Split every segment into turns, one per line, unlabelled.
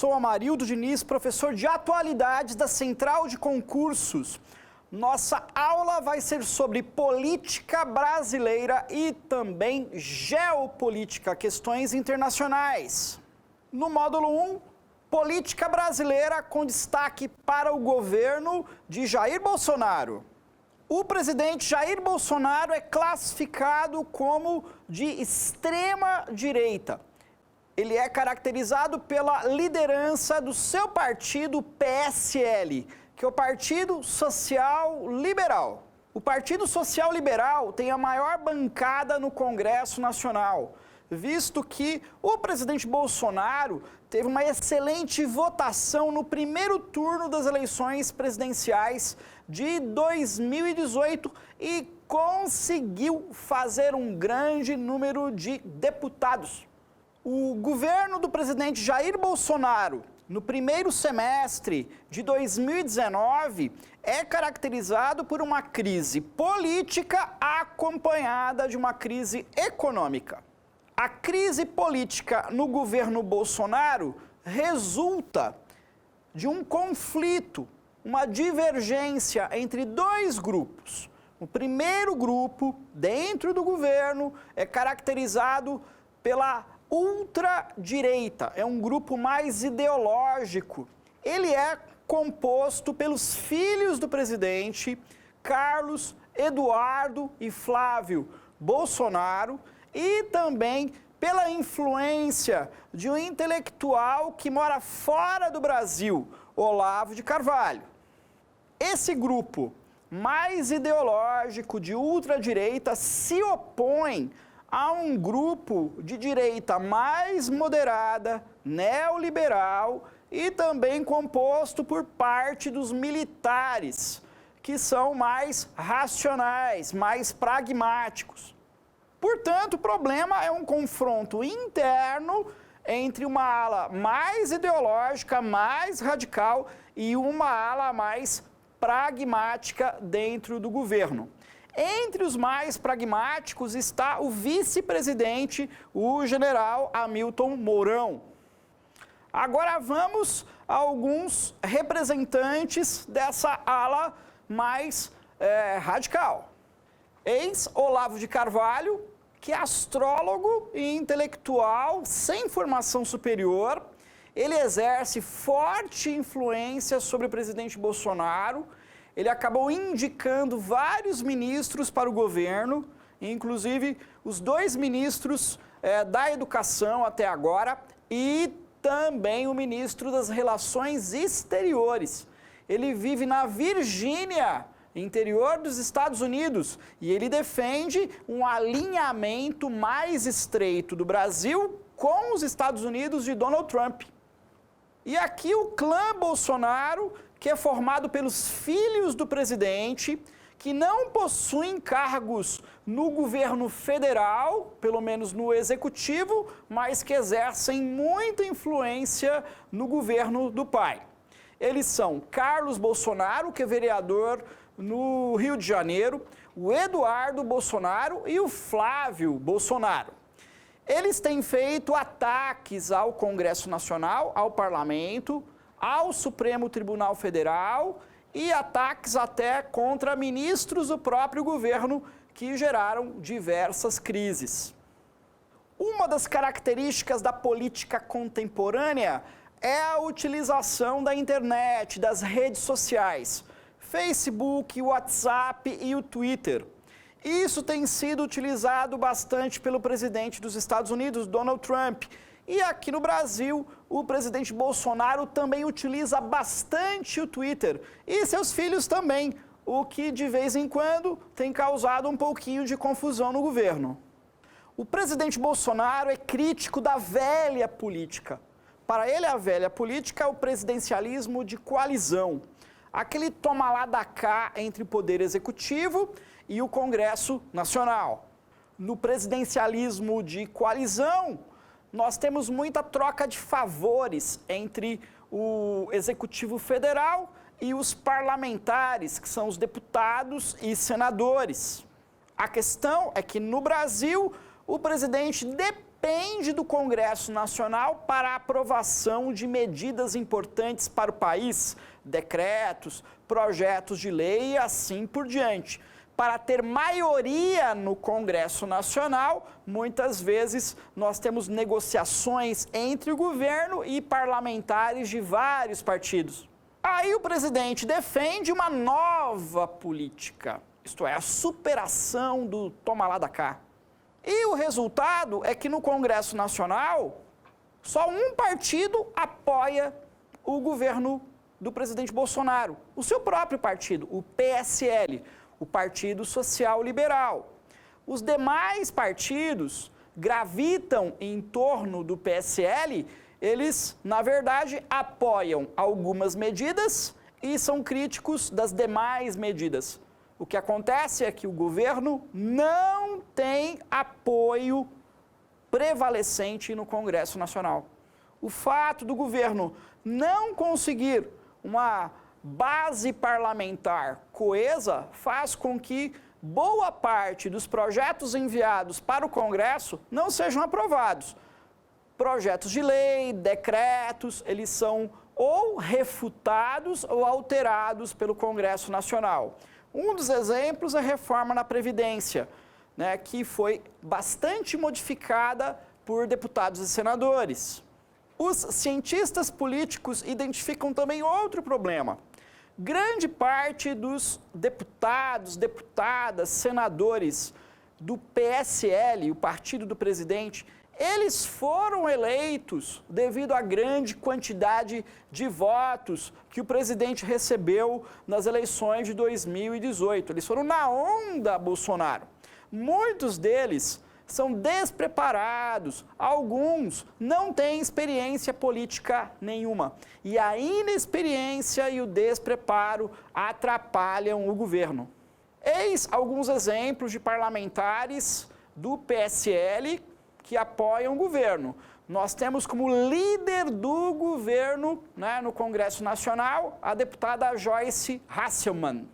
sou Amarildo Diniz, professor de Atualidades da Central de Concursos. Nossa aula vai ser sobre política brasileira e também geopolítica, questões internacionais. No módulo 1, política brasileira com destaque para o governo de Jair Bolsonaro. O presidente Jair Bolsonaro é classificado como de extrema-direita. Ele é caracterizado pela liderança do seu partido PSL, que é o Partido Social Liberal. O Partido Social Liberal tem a maior bancada no Congresso Nacional, visto que o presidente Bolsonaro teve uma excelente votação no primeiro turno das eleições presidenciais de 2018 e conseguiu fazer um grande número de deputados. O governo do presidente Jair Bolsonaro, no primeiro semestre de 2019, é caracterizado por uma crise política acompanhada de uma crise econômica. A crise política no governo Bolsonaro resulta de um conflito, uma divergência entre dois grupos. O primeiro grupo, dentro do governo, é caracterizado pela ultradireita, é um grupo mais ideológico. Ele é composto pelos filhos do presidente, Carlos, Eduardo e Flávio Bolsonaro, e também pela influência de um intelectual que mora fora do Brasil, Olavo de Carvalho. Esse grupo mais ideológico de ultradireita se opõe a um grupo de direita mais moderada, neoliberal e também composto por parte dos militares, que são mais racionais, mais pragmáticos. Portanto, o problema é um confronto interno entre uma ala mais ideológica, mais radical e uma ala mais pragmática dentro do governo. Entre os mais pragmáticos está o vice-presidente, o general Hamilton Mourão. Agora vamos a alguns representantes dessa ala mais radical. Ex-Olavo de Carvalho, que é astrólogo e intelectual sem formação superior, ele exerce forte influência sobre o presidente Bolsonaro. Ele acabou indicando vários ministros para o governo, inclusive os dois ministros da Educação até agora e também o ministro das Relações Exteriores. Ele vive na Virgínia, interior dos Estados Unidos, e ele defende um alinhamento mais estreito do Brasil com os Estados Unidos de Donald Trump. E aqui o clã Bolsonaro, que é formado pelos filhos do presidente, que não possuem cargos no governo federal, pelo menos no executivo, mas que exercem muita influência no governo do pai. Eles são Carlos Bolsonaro, que é vereador no Rio de Janeiro, o Eduardo Bolsonaro e o Flávio Bolsonaro. Eles têm feito ataques ao Congresso Nacional, ao Parlamento, ao Supremo Tribunal Federal e ataques até contra ministros do próprio governo que geraram diversas crises. Uma das características da política contemporânea é a utilização da internet, das redes sociais, Facebook, WhatsApp e o Twitter. Isso tem sido utilizado bastante pelo presidente dos Estados Unidos, Donald Trump. E aqui no Brasil, o presidente Bolsonaro também utiliza bastante o Twitter. E seus filhos também, o que de vez em quando tem causado um pouquinho de confusão no governo. O presidente Bolsonaro é crítico da velha política. Para ele, a velha política é o presidencialismo de coalizão. Aquele toma lá da cá entre o Poder Executivo e o Congresso Nacional. No presidencialismo de coalizão, nós temos muita troca de favores entre o Executivo Federal e os parlamentares, que são os deputados e senadores. A questão é que no Brasil, o presidente depende depende do Congresso Nacional para a aprovação de medidas importantes para o país, decretos, projetos de lei e assim por diante. Para ter maioria no Congresso Nacional, muitas vezes nós temos negociações entre o governo e parlamentares de vários partidos. Aí o presidente defende uma nova política, isto é, a superação do toma lá da cá. E o resultado é que no Congresso Nacional, só um partido apoia o governo do presidente Bolsonaro, o seu próprio partido, o PSL, o Partido Social Liberal. Os demais partidos gravitam em torno do PSL, eles, na verdade, apoiam algumas medidas e são críticos das demais medidas. O que acontece é que o governo não tem apoio prevalecente no Congresso Nacional. O fato do governo não conseguir uma base parlamentar coesa faz com que boa parte dos projetos enviados para o Congresso não sejam aprovados. Projetos de lei, decretos, eles são ou refutados ou alterados pelo Congresso Nacional. Um dos exemplos é a reforma na Previdência, né, que foi bastante modificada por deputados e senadores. Os cientistas políticos identificam também outro problema. Grande parte dos deputados, deputadas, senadores do PSL, o partido do presidente, eles foram eleitos devido à grande quantidade de votos que o presidente recebeu nas eleições de 2018. Eles foram na onda Bolsonaro. Muitos deles são despreparados, alguns não têm experiência política nenhuma. E a inexperiência e o despreparo atrapalham o governo. Eis alguns exemplos de parlamentares do PSL que apoiam o governo. Nós temos como líder do governo, né, no Congresso Nacional, a deputada Joyce Hasselmann.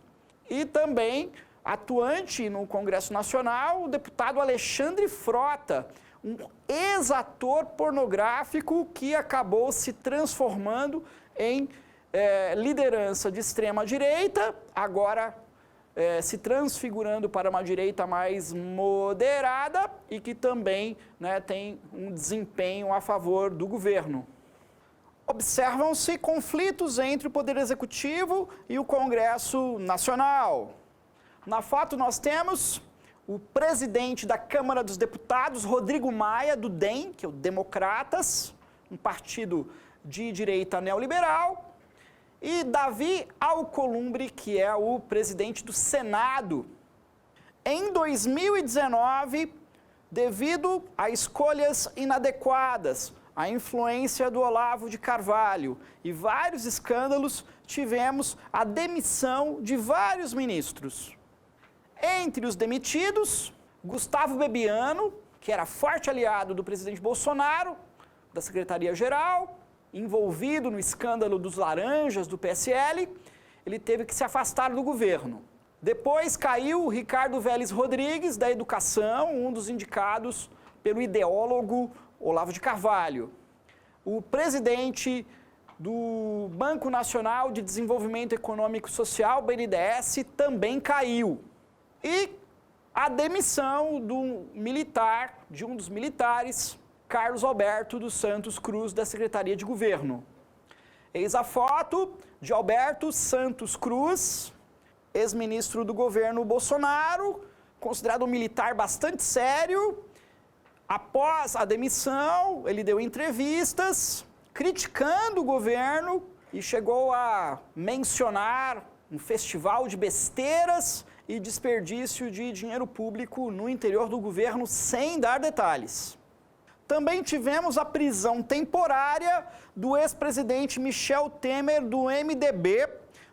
E também atuante no Congresso Nacional, o deputado Alexandre Frota, um ex-ator pornográfico que acabou se transformando em liderança de extrema-direita, agora se transfigurando para uma direita mais moderada e que também, né, tem um desempenho a favor do governo. Observam-se conflitos entre o Poder Executivo e o Congresso Nacional. Na foto nós temos o presidente da Câmara dos Deputados, Rodrigo Maia, do DEM, que é o Democratas, um partido de direita neoliberal, e Davi Alcolumbre, que é o presidente do Senado. Em 2019, devido a escolhas inadequadas, a influência do Olavo de Carvalho e vários escândalos, tivemos a demissão de vários ministros. Entre os demitidos, Gustavo Bebiano, que era forte aliado do presidente Bolsonaro, da Secretaria-Geral, envolvido no escândalo dos laranjas do PSL, ele teve que se afastar do governo. Depois caiu Ricardo Vélez Rodrigues, da Educação, um dos indicados pelo ideólogo Olavo de Carvalho. O presidente do Banco Nacional de Desenvolvimento Econômico e Social, BNDES, também caiu. E a demissão de um dos militares, Carlos Alberto dos Santos Cruz, da Secretaria de Governo. Eis a foto de Alberto Santos Cruz, ex-ministro do governo Bolsonaro, considerado um militar bastante sério. Após a demissão, ele deu entrevistas criticando o governo e chegou a mencionar um festival de besteiras e desperdício de dinheiro público no interior do governo, sem dar detalhes. Também tivemos a prisão temporária do ex-presidente Michel Temer, do MDB,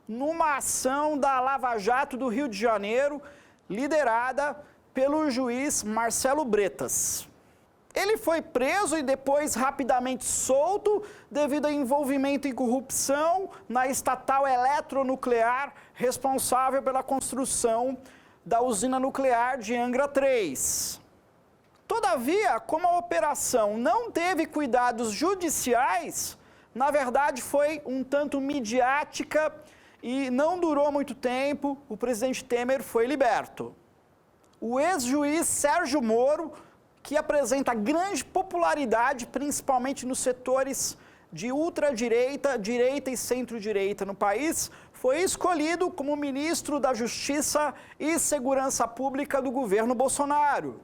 numa ação da Lava Jato do Rio de Janeiro, liderada pelo juiz Marcelo Bretas. Ele foi preso e depois rapidamente solto devido a envolvimento em corrupção na estatal eletronuclear responsável pela construção da usina nuclear de Angra 3. Todavia, como a operação não teve cuidados judiciais, na verdade foi um tanto midiática e não durou muito tempo, o presidente Temer foi liberto. O ex-juiz Sérgio Moro, que apresenta grande popularidade, principalmente nos setores de ultradireita, direita e centro-direita no país, foi escolhido como ministro da Justiça e Segurança Pública do governo Bolsonaro.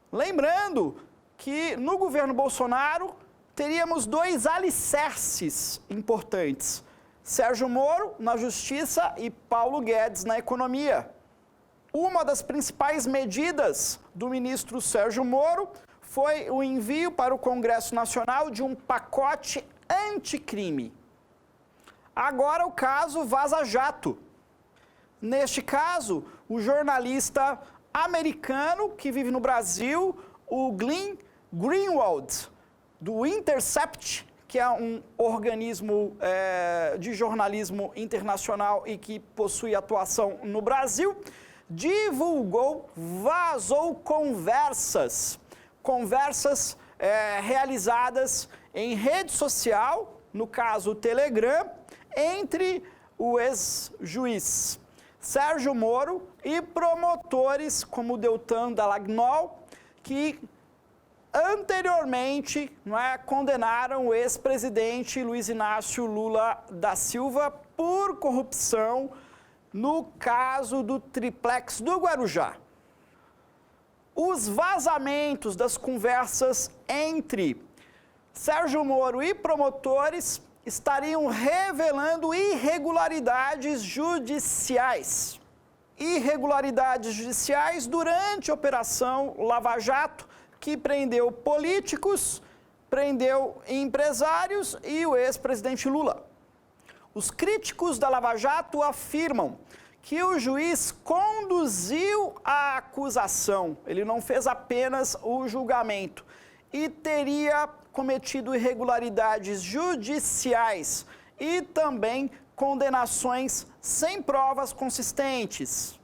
Lembrando que no governo Bolsonaro teríamos dois alicerces importantes: Sérgio Moro na Justiça e Paulo Guedes na Economia. Uma das principais medidas do ministro Sérgio Moro foi o envio para o Congresso Nacional de um pacote anticrime. Agora o caso Vaza Jato. Neste caso, o jornalista americano que vive no Brasil, o Glenn Greenwald, do Intercept, que é um organismo de jornalismo internacional e que possui atuação no Brasil, vazou conversas realizadas em rede social, no caso o Telegram, entre o ex-juiz Sérgio Moro e promotores como o Deltan Dallagnol, que anteriormente condenaram o ex-presidente Luiz Inácio Lula da Silva por corrupção no caso do triplex do Guarujá. Os vazamentos das conversas entre Sérgio Moro e promotores estariam revelando irregularidades judiciais. Irregularidades judiciais durante a Operação Lava Jato, que prendeu políticos, prendeu empresários e o ex-presidente Lula. Os críticos da Lava Jato afirmam que o juiz conduziu a acusação, ele não fez apenas o julgamento, e teria cometido irregularidades judiciais e também condenações sem provas consistentes.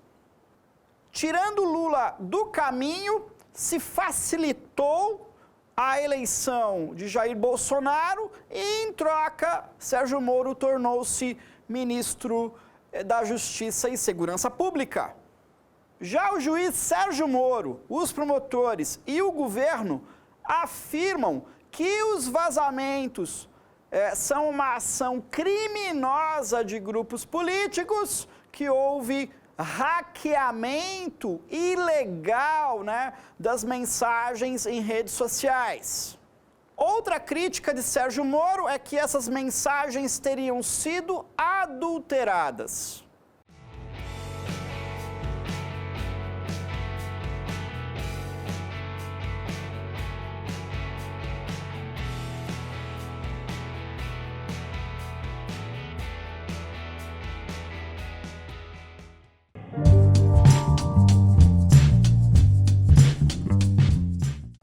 Tirando Lula do caminho, se facilitou a eleição de Jair Bolsonaro e, em troca, Sérgio Moro tornou-se ministro da Justiça e Segurança Pública. Já o juiz Sérgio Moro, os promotores e o governo afirmam que os vazamentos são uma ação criminosa de grupos políticos, que houve hackeamento ilegal, das mensagens em redes sociais. Outra crítica de Sérgio Moro é que essas mensagens teriam sido adulteradas.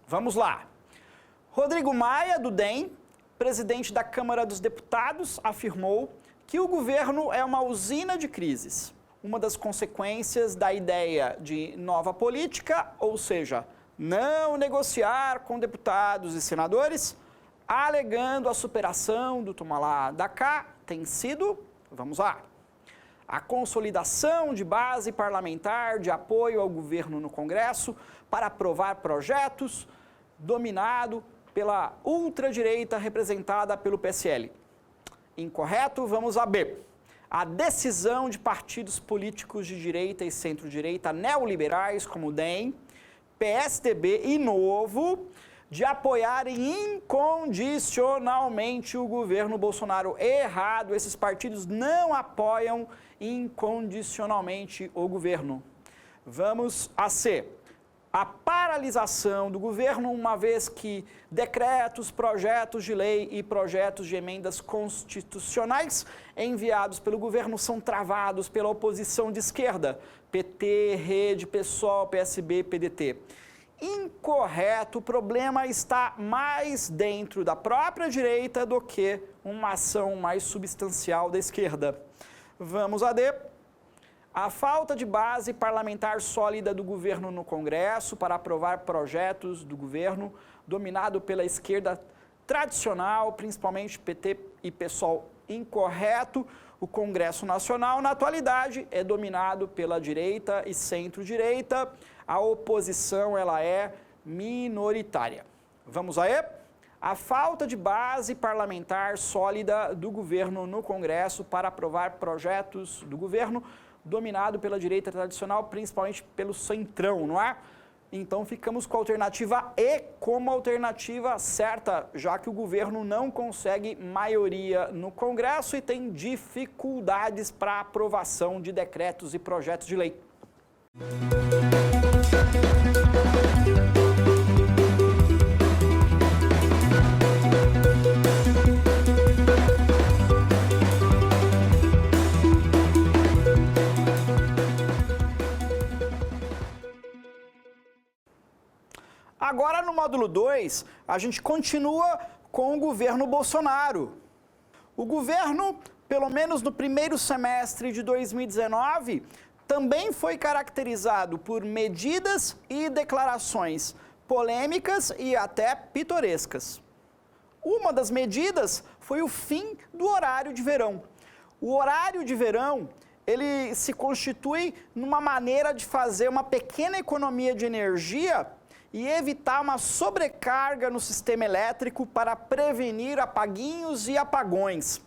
Vamos lá. Rodrigo Maia, do DEM, presidente da Câmara dos Deputados, afirmou que o governo é uma usina de crises. Uma das consequências da ideia de nova política, ou seja, não negociar com deputados e senadores, alegando a superação do toma lá da cá, tem sido, vamos lá, a consolidação de base parlamentar de apoio ao governo no Congresso para aprovar projetos dominado pela ultradireita representada pelo PSL. Incorreto, vamos a B. A decisão de partidos políticos de direita e centro-direita neoliberais como o DEM, PSDB e Novo de apoiarem incondicionalmente o governo Bolsonaro. Errado, esses partidos não apoiam incondicionalmente o governo. Vamos a C. A paralisação do governo, uma vez que decretos, projetos de lei e projetos de emendas constitucionais enviados pelo governo são travados pela oposição de esquerda, PT, Rede, PSOL, PSB, PDT. Incorreto, o problema está mais dentro da própria direita do que uma ação mais substancial da esquerda. Vamos a D. a falta de base parlamentar sólida do governo no Congresso para aprovar projetos do governo dominado pela esquerda tradicional, principalmente PT e PSOL incorreto. O Congresso Nacional, na atualidade, é dominado pela direita e centro-direita. A oposição, ela é minoritária. Vamos aí? A falta de base parlamentar sólida do governo no Congresso para aprovar projetos do governo dominado pela direita tradicional, principalmente pelo centrão, não é? Então ficamos com a alternativa E como alternativa certa, já que o governo não consegue maioria no Congresso e tem dificuldades para aprovação de decretos e projetos de lei. Agora, no módulo 2, a gente continua com o governo Bolsonaro. O governo, pelo menos no primeiro semestre de 2019, também foi caracterizado por medidas e declarações polêmicas e até pitorescas. Uma das medidas foi o fim do horário de verão. O horário de verão, ele se constitui numa maneira de fazer uma pequena economia de energia e evitar uma sobrecarga no sistema elétrico para prevenir apaguinhos e apagões.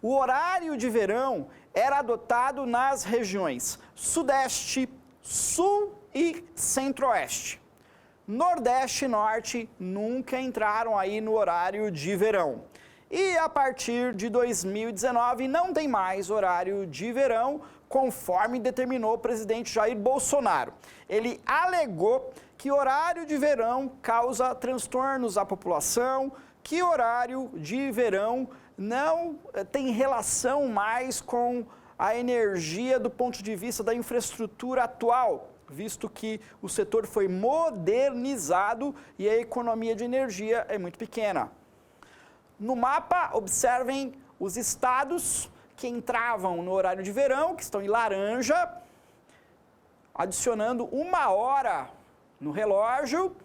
O horário de verão era adotado nas regiões Sudeste, Sul e Centro-Oeste. Nordeste e Norte nunca entraram aí no horário de verão. E a partir de 2019 não tem mais horário de verão, conforme determinou o presidente Jair Bolsonaro. Ele alegou que horário de verão causa transtornos à população, que horário de verão não tem relação mais com a energia do ponto de vista da infraestrutura atual, visto que o setor foi modernizado e a economia de energia é muito pequena. No mapa, observem os estados que entravam no horário de verão, que estão em laranja, adicionando 1 hora no relógio,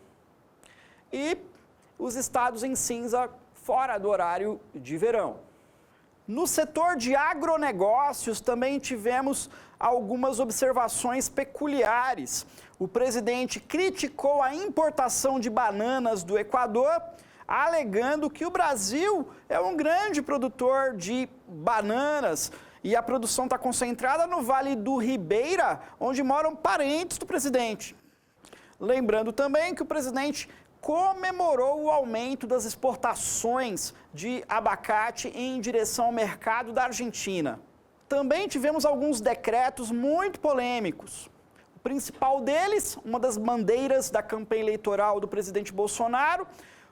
e os estados em cinza fora do horário de verão. No setor de agronegócios também tivemos algumas observações peculiares. O presidente criticou a importação de bananas do Equador, alegando que o Brasil é um grande produtor de bananas e a produção está concentrada no Vale do Ribeira, onde moram parentes do presidente. Lembrando também que o presidente comemorou o aumento das exportações de abacate em direção ao mercado da Argentina. Também tivemos alguns decretos muito polêmicos. O principal deles, uma das bandeiras da campanha eleitoral do presidente Bolsonaro,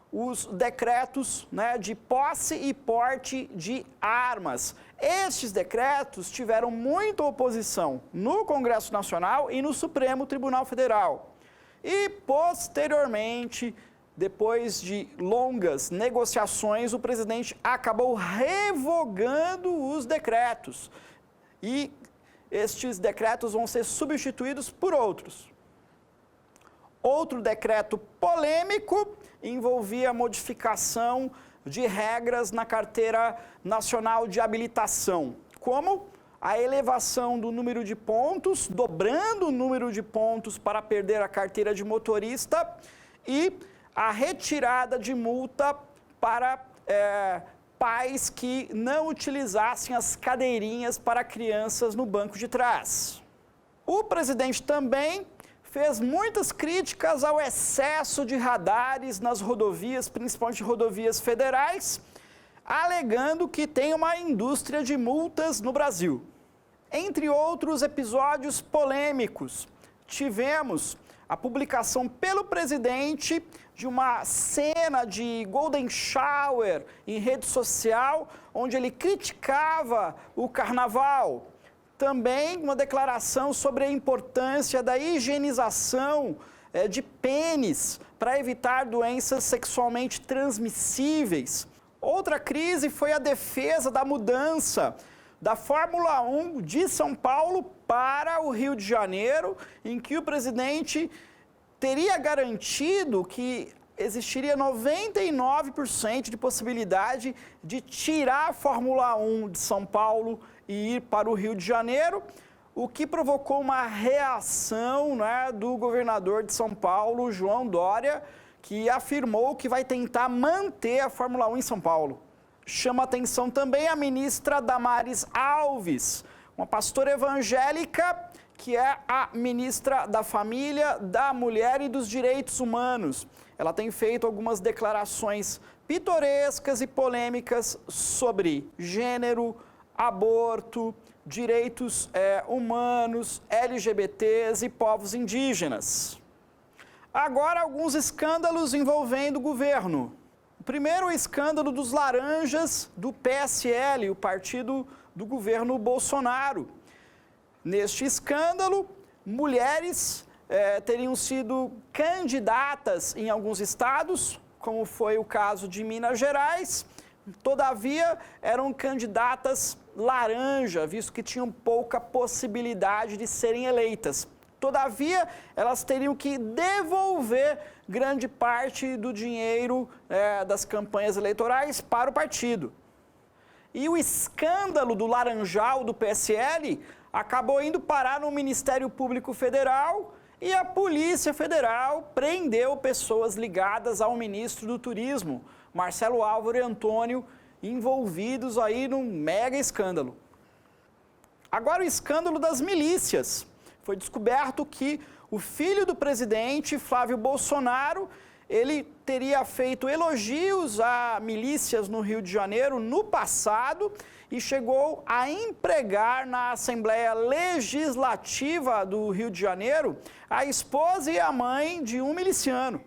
os decretos, de posse e porte de armas. Estes decretos tiveram muita oposição no Congresso Nacional e no Supremo Tribunal Federal. E, posteriormente, depois de longas negociações, o presidente acabou revogando os decretos. E estes decretos vão ser substituídos por outros. Outro decreto polêmico envolvia a modificação de regras na Carteira Nacional de Habilitação, como a elevação do número de pontos, dobrando o número de pontos para perder a carteira de motorista, e a retirada de multa para pais que não utilizassem as cadeirinhas para crianças no banco de trás. O presidente também fez muitas críticas ao excesso de radares nas rodovias, principalmente rodovias federais, alegando que tem uma indústria de multas no Brasil. Entre outros episódios polêmicos, tivemos a publicação pelo presidente de uma cena de Golden Shower em rede social, onde ele criticava o carnaval. Também uma declaração sobre a importância da higienização de pênis para evitar doenças sexualmente transmissíveis. Outra crise foi a defesa da mudança da Fórmula 1 de São Paulo para o Rio de Janeiro, em que o presidente teria garantido que existiria 99% de possibilidade de tirar a Fórmula 1 de São Paulo e ir para o Rio de Janeiro, o que provocou uma reação, né, do governador de São Paulo, João Dória, que afirmou que vai tentar manter a Fórmula 1 em São Paulo. Chama atenção também a ministra Damares Alves, uma pastora evangélica que é a ministra da Família, da Mulher e dos Direitos Humanos. Ela tem feito algumas declarações pitorescas e polêmicas sobre gênero, aborto, direitos humanos, LGBTs e povos indígenas. Agora, alguns escândalos envolvendo o governo. O primeiro é o escândalo dos laranjas do PSL, o partido do governo Bolsonaro. Neste escândalo, mulheres teriam sido candidatas em alguns estados, como foi o caso de Minas Gerais. Todavia, eram candidatas laranja, visto que tinham pouca possibilidade de serem eleitas. Todavia, elas teriam que devolver grande parte do dinheiro das campanhas eleitorais para o partido. E o escândalo do laranjal do PSL acabou indo parar no Ministério Público Federal e a Polícia Federal prendeu pessoas ligadas ao ministro do Turismo, Marcelo Álvaro Antônio, envolvidos aí num mega escândalo. Agora o escândalo das milícias. Foi descoberto que o filho do presidente, Flávio Bolsonaro, ele teria feito elogios a milícias no Rio de Janeiro no passado e chegou a empregar na Assembleia Legislativa do Rio de Janeiro a esposa e a mãe de um miliciano.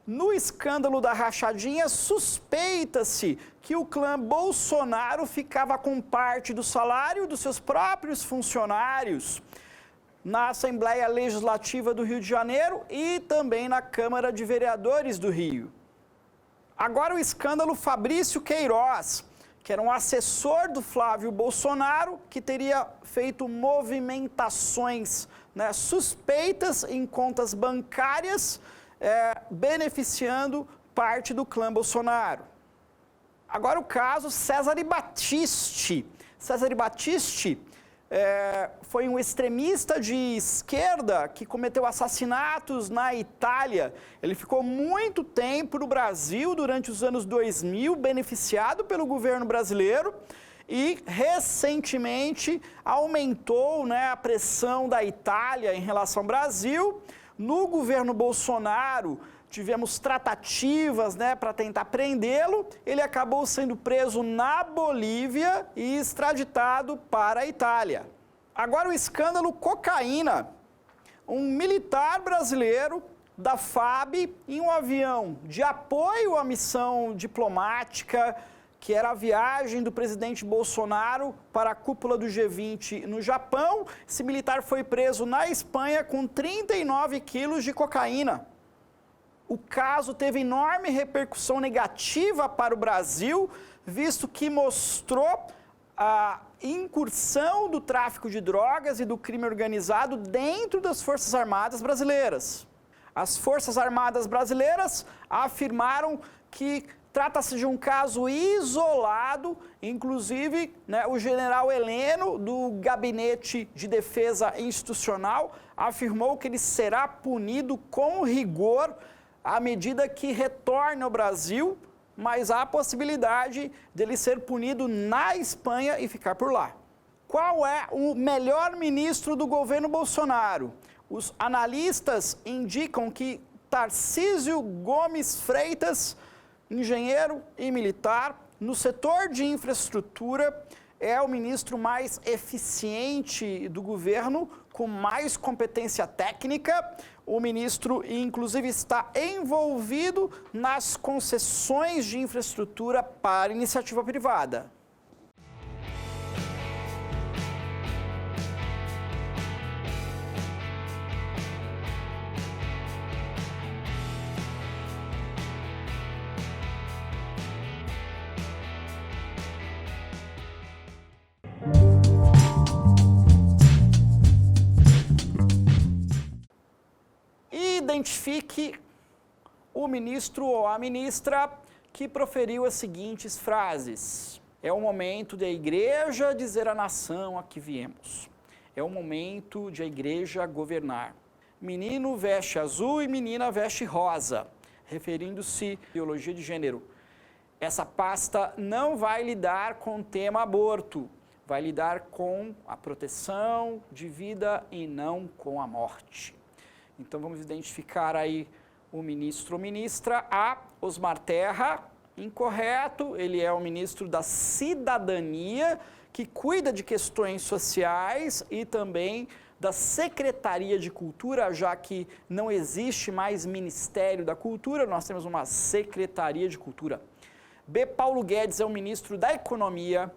No escândalo da rachadinha, suspeita-se que o clã Bolsonaro ficava com parte do salário dos seus próprios funcionários na Assembleia Legislativa do Rio de Janeiro e também na Câmara de Vereadores do Rio. Agora o escândalo Fabrício Queiroz, que era um assessor do Flávio Bolsonaro, que teria feito movimentações, suspeitas em contas bancárias, beneficiando parte do clã Bolsonaro. Agora o caso César Battisti. César Battisti foi um extremista de esquerda que cometeu assassinatos na Itália. Ele ficou muito tempo no Brasil durante os anos 2000, beneficiado pelo governo brasileiro, e recentemente aumentou a pressão da Itália em relação ao Brasil. No governo Bolsonaro, tivemos tratativas para tentar prendê-lo. Ele acabou sendo preso na Bolívia e extraditado para a Itália. Agora o escândalo cocaína. Um militar brasileiro da FAB em um avião de apoio à missão diplomática, que era a viagem do presidente Bolsonaro para a cúpula do G20 no Japão. Esse militar foi preso na Espanha com 39 quilos de cocaína. O caso teve enorme repercussão negativa para o Brasil, visto que mostrou a incursão do tráfico de drogas e do crime organizado dentro das Forças Armadas brasileiras. As Forças Armadas brasileiras afirmaram que trata-se de um caso isolado, inclusive o general Heleno, do Gabinete de Defesa Institucional, afirmou que ele será punido com rigor à medida que retorne ao Brasil, mas há a possibilidade dele ser punido na Espanha e ficar por lá. Qual é o melhor ministro do governo Bolsonaro? Os analistas indicam que Tarcísio Gomes Freitas, engenheiro e militar, no setor de infraestrutura, é o ministro mais eficiente do governo, com mais competência técnica. O ministro, inclusive, está envolvido nas concessões de infraestrutura para iniciativa privada. identifique o ministro ou a ministra que proferiu as seguintes frases. É o momento da igreja dizer à nação a que viemos. É o momento de a igreja governar. Menino veste azul e menina veste rosa, referindo-se à ideologia de gênero. Essa pasta não vai lidar com o tema aborto, vai lidar com a proteção de vida e não com a morte. Então vamos identificar aí o ministro ou ministra. A. Osmar Terra, incorreto, ele é o ministro da Cidadania, que cuida de questões sociais e também da Secretaria de Cultura, já que não existe mais Ministério da Cultura, nós temos uma Secretaria de Cultura. B. Paulo Guedes é o ministro da Economia.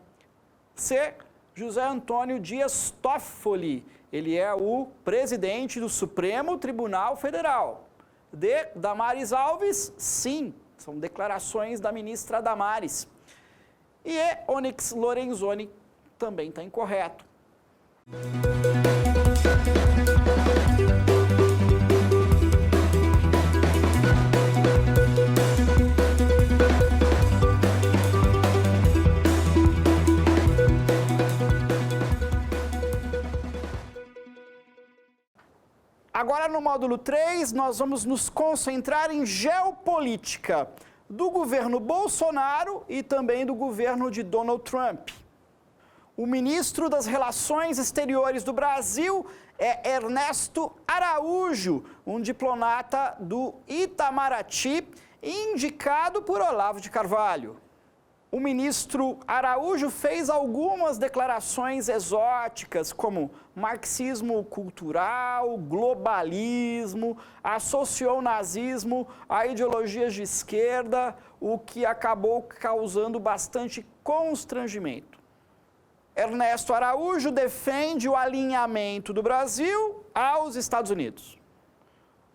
C. José Antônio Dias Toffoli, ele é o presidente do Supremo Tribunal Federal. D. Damares Alves, sim, são declarações da ministra Damares. E E. Onyx Lorenzoni, também está incorreto. Agora, no módulo 3, nós vamos nos concentrar em geopolítica do governo Bolsonaro e também do governo de Donald Trump. O ministro das Relações Exteriores do Brasil é Ernesto Araújo, um diplomata do Itamaraty, indicado por Olavo de Carvalho. O ministro Araújo fez algumas declarações exóticas, como marxismo cultural, globalismo, associou o nazismo a ideologias de esquerda, o que acabou causando bastante constrangimento. Ernesto Araújo defende o alinhamento do Brasil aos Estados Unidos.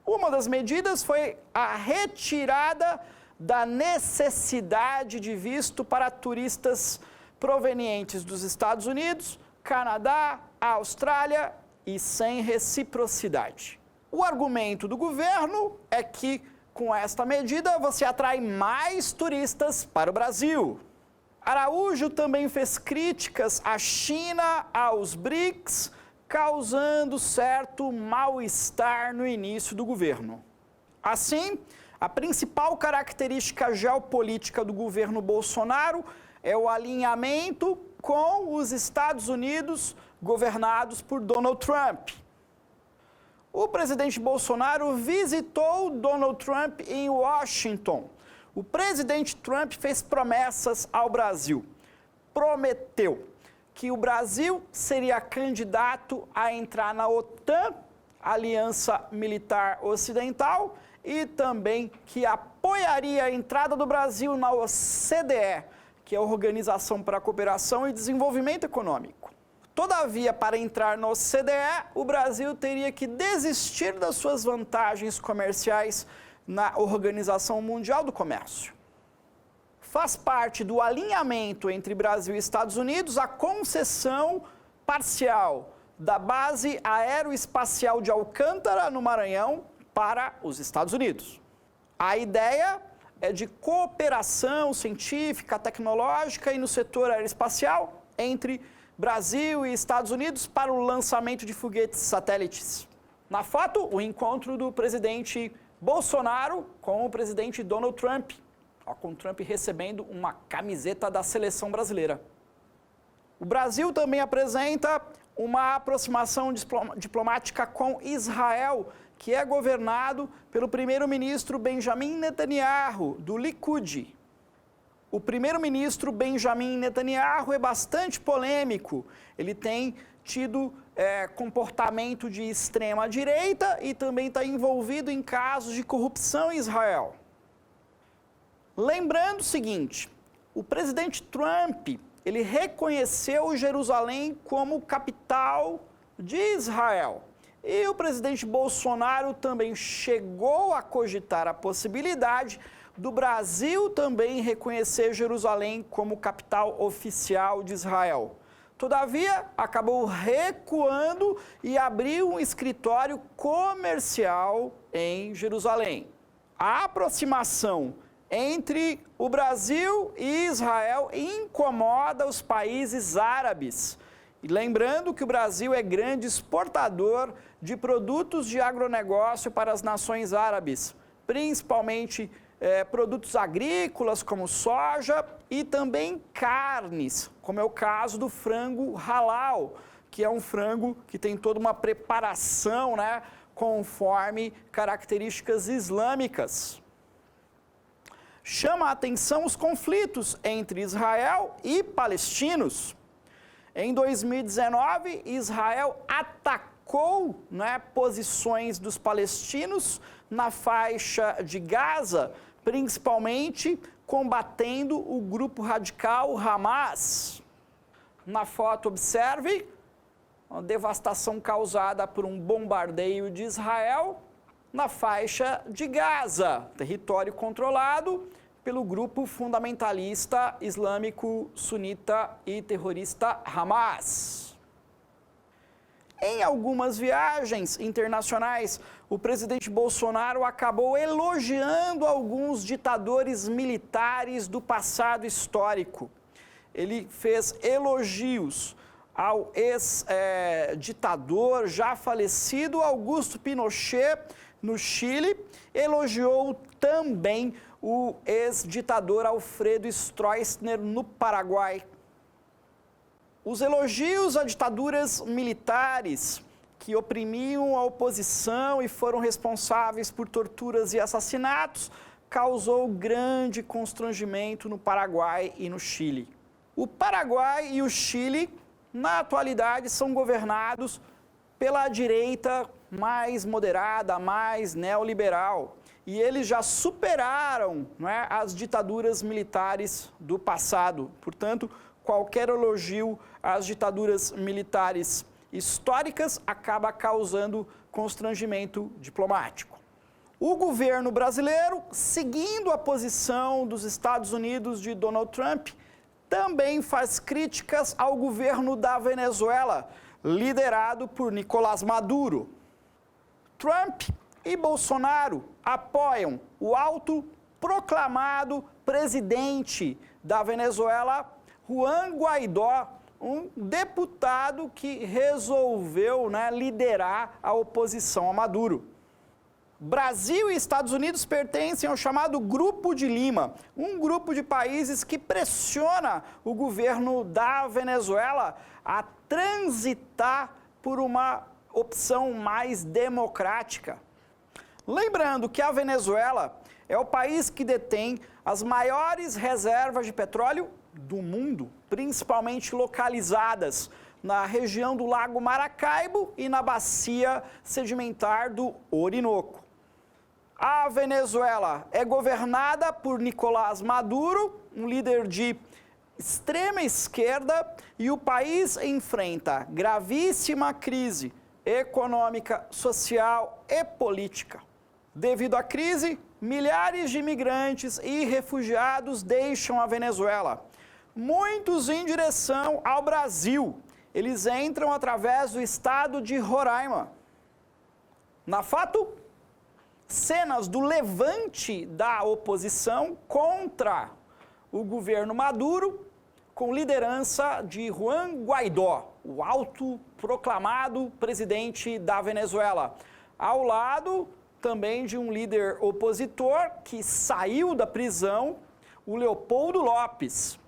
Uma das medidas foi a retirada da necessidade de visto para turistas provenientes dos Estados Unidos, Canadá, Austrália e sem reciprocidade. O argumento do governo é que, com esta medida, você atrai mais turistas para o Brasil. Araújo também fez críticas à China, aos BRICS, causando certo mal-estar no início do governo. Assim, a principal característica geopolítica do governo Bolsonaro é o alinhamento com os Estados Unidos governados por Donald Trump. O presidente Bolsonaro visitou Donald Trump em Washington. O presidente Trump fez promessas ao Brasil. Prometeu que o Brasil seria candidato a entrar na OTAN, Aliança Militar Ocidental, e também que apoiaria a entrada do Brasil na OCDE, que é a Organização para a Cooperação e Desenvolvimento Econômico. Todavia, para entrar na OCDE, o Brasil teria que desistir das suas vantagens comerciais na Organização Mundial do Comércio. Faz parte do alinhamento entre Brasil e Estados Unidos a concessão parcial da base aeroespacial de Alcântara, no Maranhão, para os Estados Unidos. A ideia é de cooperação científica, tecnológica e no setor aeroespacial entre Brasil e Estados Unidos para o lançamento de foguetes satélites. Na foto, o encontro do presidente Bolsonaro com o presidente Donald Trump, com Trump recebendo uma camiseta da seleção brasileira. O Brasil também apresenta uma aproximação diplomática com Israel, que é governado pelo primeiro-ministro Benjamin Netanyahu, do Likud. O primeiro-ministro Benjamin Netanyahu é bastante polêmico. Ele tem tido comportamento de extrema-direita e também está envolvido em casos de corrupção em Israel. Lembrando o seguinte, o presidente Trump, ele reconheceu Jerusalém como capital de Israel. E o presidente Bolsonaro também chegou a cogitar a possibilidade do Brasil também reconhecer Jerusalém como capital oficial de Israel. Todavia, acabou recuando e abriu um escritório comercial em Jerusalém. A aproximação entre o Brasil e Israel incomoda os países árabes. E lembrando que o Brasil é grande exportador de produtos de agronegócio para as nações árabes, principalmente produtos agrícolas como soja e também carnes, como é o caso do frango halal, que é um frango que tem toda uma preparação, né, conforme características islâmicas. Chama a atenção os conflitos entre Israel e palestinos. Em 2019, Israel atacou, né, posições dos palestinos na faixa de Gaza, principalmente combatendo o grupo radical Hamas. Na foto, observe a devastação causada por um bombardeio de Israel na faixa de Gaza, território controlado pelo grupo fundamentalista islâmico sunita e terrorista Hamas. Em algumas viagens internacionais, o presidente Bolsonaro acabou elogiando alguns ditadores militares do passado histórico. Ele fez elogios ao ex-ditador já falecido Augusto Pinochet no Chile, elogiou também o ex-ditador Alfredo Stroessner no Paraguai. Os elogios a ditaduras militares que oprimiam a oposição e foram responsáveis por torturas e assassinatos causou grande constrangimento no Paraguai e no Chile. O Paraguai e o Chile, na atualidade, são governados pela direita mais moderada, mais neoliberal. E eles já superaram, né, as ditaduras militares do passado. Portanto, qualquer elogio às ditaduras militares históricas acaba causando constrangimento diplomático. O governo brasileiro, seguindo a posição dos Estados Unidos de Donald Trump, também faz críticas ao governo da Venezuela, liderado por Nicolás Maduro. Trump e Bolsonaro apoiam o autoproclamado presidente da Venezuela, Juan Guaidó, um deputado que resolveu, né, liderar a oposição a Maduro. Brasil e Estados Unidos pertencem ao chamado Grupo de Lima, um grupo de países que pressiona o governo da Venezuela a transitar por uma opção mais democrática. Lembrando que a Venezuela é o país que detém as maiores reservas de petróleo do mundo, principalmente localizadas na região do Lago Maracaibo e na bacia sedimentar do Orinoco. A Venezuela é governada por Nicolás Maduro, um líder de extrema esquerda, e o país enfrenta gravíssima crise econômica, social e política. Devido à crise, milhares de imigrantes e refugiados deixam a Venezuela, muitos em direção ao Brasil. Eles entram através do estado de Roraima. Na foto, cenas do levante da oposição contra o governo Maduro, com liderança de Juan Guaidó, o autoproclamado presidente da Venezuela, ao lado também de um líder opositor que saiu da prisão, o Leopoldo Lopes.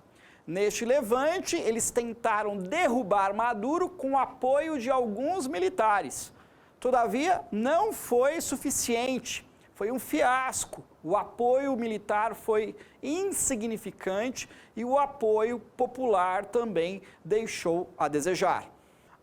Neste levante, eles tentaram derrubar Maduro com o apoio de alguns militares. Todavia, não foi suficiente, foi um fiasco. O apoio militar foi insignificante e o apoio popular também deixou a desejar.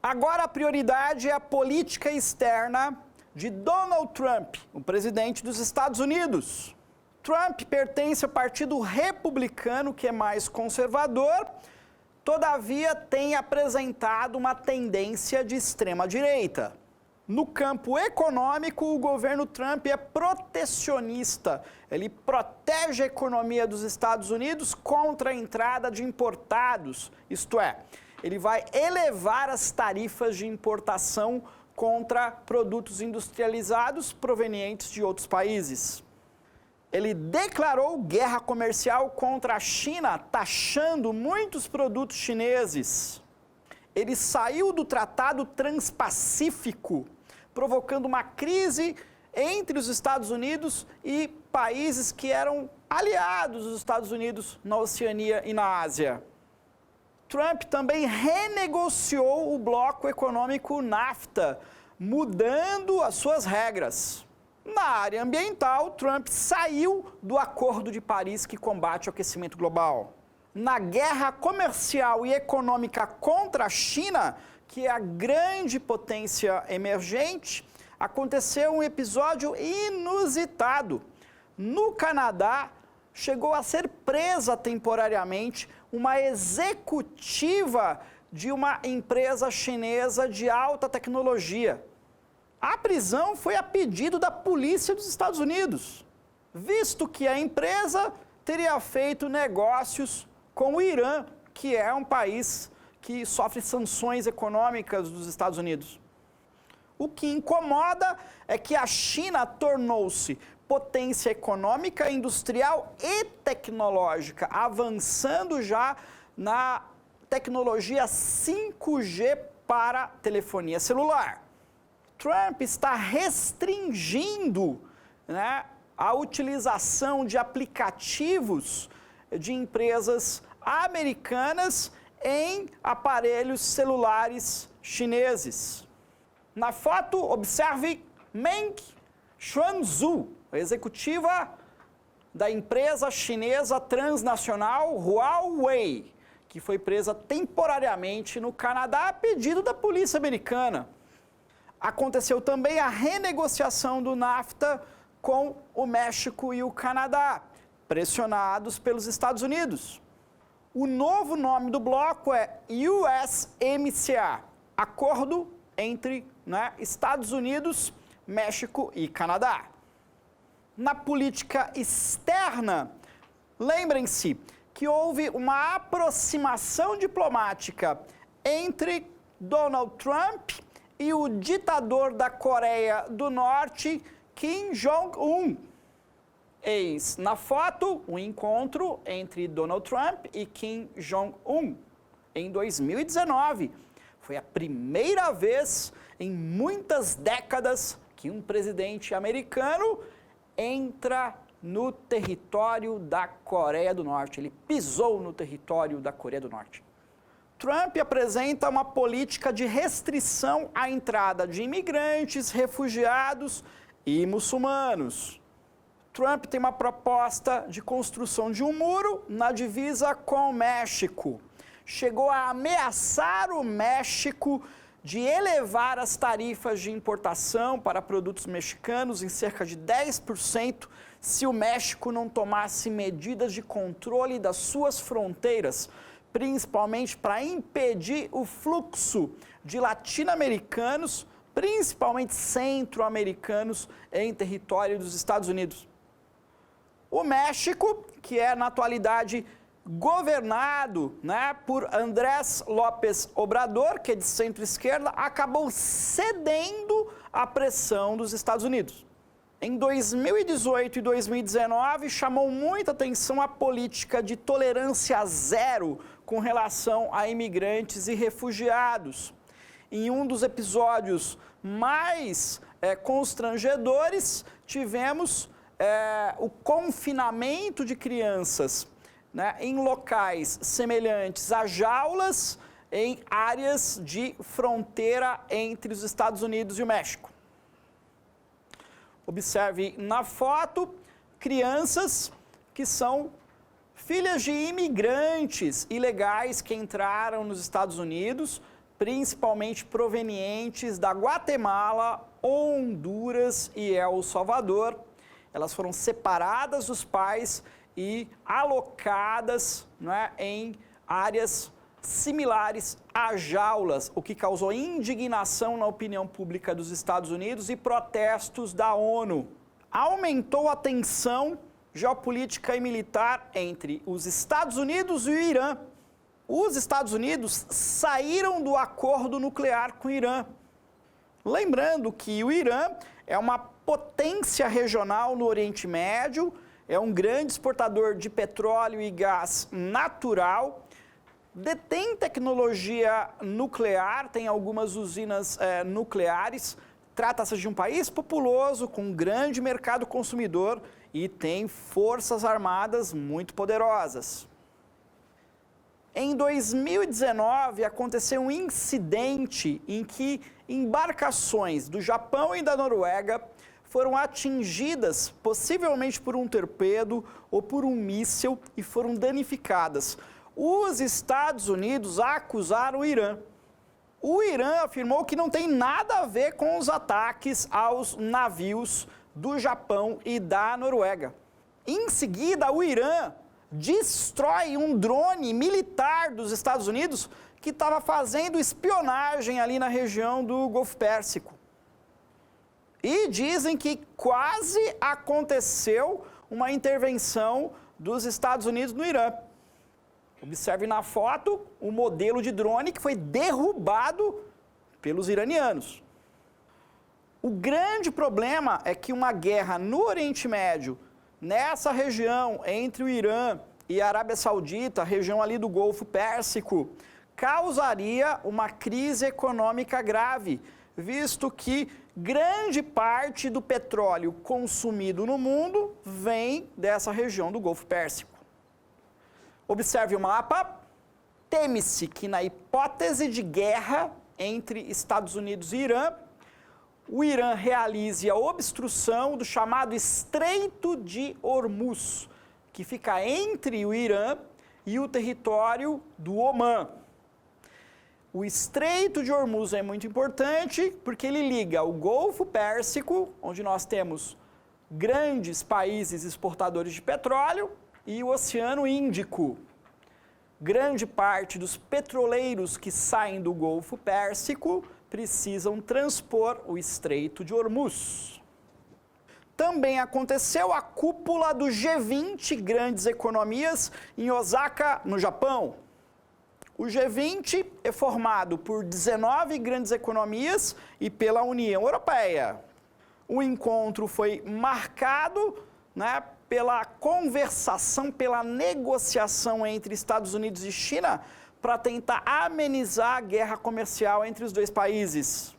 Agora a prioridade é a política externa de Donald Trump, o presidente dos Estados Unidos. Trump pertence ao Partido Republicano, que é mais conservador, todavia tem apresentado uma tendência de extrema-direita. No campo econômico, o governo Trump é protecionista. Ele protege a economia dos Estados Unidos contra a entrada de importados, isto é, ele vai elevar as tarifas de importação contra produtos industrializados provenientes de outros países. Ele declarou guerra comercial contra a China, taxando muitos produtos chineses. Ele saiu do Tratado Transpacífico, provocando uma crise entre os Estados Unidos e países que eram aliados dos Estados Unidos na Oceania e na Ásia. Trump também renegociou o bloco econômico NAFTA, mudando as suas regras. Na área ambiental, Trump saiu do Acordo de Paris que combate o aquecimento global. Na guerra comercial e econômica contra a China, que é a grande potência emergente, aconteceu um episódio inusitado. No Canadá, chegou a ser presa temporariamente uma executiva de uma empresa chinesa de alta tecnologia. A prisão foi a pedido da polícia dos Estados Unidos, visto que a empresa teria feito negócios com o Irã, que é um país que sofre sanções econômicas dos Estados Unidos. O que incomoda é que a China tornou-se potência econômica, industrial e tecnológica, avançando já na tecnologia 5G para telefonia celular. Trump está restringindo, a utilização de aplicativos de empresas americanas em aparelhos celulares chineses. Na foto, observe Meng Xuanzhu, a executiva da empresa chinesa transnacional Huawei, que foi presa temporariamente no Canadá a pedido da polícia americana. Aconteceu também a renegociação do NAFTA com o México e o Canadá, pressionados pelos Estados Unidos. O novo nome do bloco é USMCA, Acordo entre Estados Unidos, México e Canadá. Na política externa, lembrem-se que houve uma aproximação diplomática entre Donald Trump e o ditador da Coreia do Norte, Kim Jong-un. Eis na foto o encontro entre Donald Trump e Kim Jong-un em 2019. Foi a primeira vez em muitas décadas que um presidente americano entra no território da Coreia do Norte. Ele pisou no território da Coreia do Norte. Trump apresenta uma política de restrição à entrada de imigrantes, refugiados e muçulmanos. Trump tem uma proposta de construção de um muro na divisa com o México. Chegou a ameaçar o México de elevar as tarifas de importação para produtos mexicanos em cerca de 10% se o México não tomasse medidas de controle das suas fronteiras, principalmente para impedir o fluxo de latino-americanos, principalmente centro-americanos, em território dos Estados Unidos. O México, que é na atualidade governado por Andrés López Obrador, que é de centro-esquerda, acabou cedendo à pressão dos Estados Unidos. Em 2018 e 2019, chamou muita atenção a política de tolerância zero com relação a imigrantes e refugiados. Em um dos episódios mais constrangedores, tivemos o confinamento de crianças em locais semelhantes a jaulas em áreas de fronteira entre os Estados Unidos e o México. Observe na foto crianças que são filhas de imigrantes ilegais que entraram nos Estados Unidos, principalmente provenientes da Guatemala, Honduras e El Salvador. Elas foram separadas dos pais e alocadas em áreas similares a jaulas, o que causou indignação na opinião pública dos Estados Unidos e protestos da ONU. Aumentou a tensão geopolítica e militar entre os Estados Unidos e o Irã. os Estados Unidos saíram do acordo nuclear com o Irã. Lembrando que o Irã é uma potência regional no Oriente Médio, é um grande exportador de petróleo e gás natural, detém tecnologia nuclear, tem algumas usinas nucleares, trata-se de um país populoso, com um grande mercado consumidor e tem forças armadas muito poderosas. Em 2019, aconteceu um incidente em que embarcações do Japão e da Noruega foram atingidas, possivelmente por um torpedo ou por um míssil, e foram danificadas. Os Estados Unidos acusaram o Irã. O Irã afirmou que não tem nada a ver com os ataques aos navios do Japão e da Noruega. Em seguida, o Irã destrói um drone militar dos Estados Unidos que estava fazendo espionagem ali na região do Golfo Pérsico. E dizem que quase aconteceu uma intervenção dos Estados Unidos no Irã. Observe na foto o modelo de drone que foi derrubado pelos iranianos. O grande problema é que uma guerra no Oriente Médio, nessa região entre o Irã e a Arábia Saudita, a região ali do Golfo Pérsico, causaria uma crise econômica grave, visto que grande parte do petróleo consumido no mundo vem dessa região do Golfo Pérsico. Observe o mapa. Teme-se que, na hipótese de guerra entre Estados Unidos e Irã, o Irã realize a obstrução do chamado Estreito de Hormuz, que fica entre o Irã e o território do Omã. O Estreito de Hormuz é muito importante porque ele liga o Golfo Pérsico, onde nós temos grandes países exportadores de petróleo, e o Oceano Índico. Grande parte dos petroleiros que saem do Golfo Pérsico precisam transpor o Estreito de Hormuz. Também aconteceu a cúpula do G20 Grandes Economias em Osaka, no Japão. O G20 é formado por 19 grandes economias e pela União Europeia. O encontro foi marcado, pela conversação, pela negociação entre Estados Unidos e China para tentar amenizar a guerra comercial entre os dois países.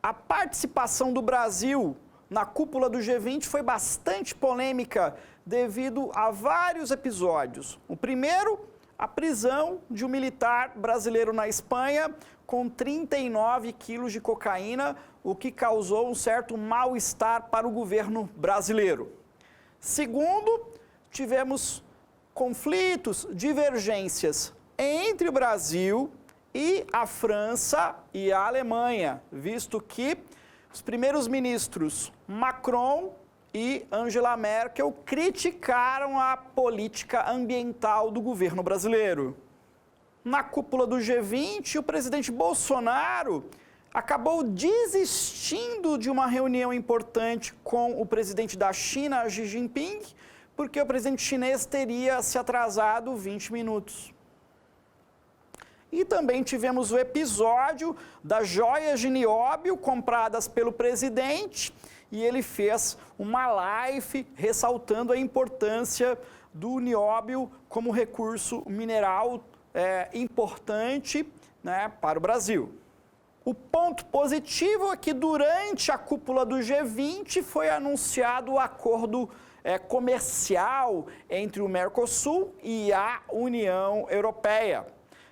A participação do Brasil na cúpula do G20 foi bastante polêmica devido a vários episódios. O primeiro, a prisão de um militar brasileiro na Espanha com 39 quilos de cocaína, o que causou um certo mal-estar para o governo brasileiro. Segundo, tivemos conflitos, divergências entre o Brasil e a França e a Alemanha, visto que os primeiros ministros Macron e Angela Merkel criticaram a política ambiental do governo brasileiro. Na cúpula do G20, o presidente Bolsonaro acabou desistindo de uma reunião importante com o presidente da China, Xi Jinping, porque o presidente chinês teria se atrasado 20 minutos. E também tivemos o episódio das joias de nióbio compradas pelo presidente, e ele fez uma live ressaltando a importância do nióbio como recurso mineral importante, para o Brasil. O ponto positivo é que durante a cúpula do G20 foi anunciado o acordo comercial entre o Mercosul e a União Europeia,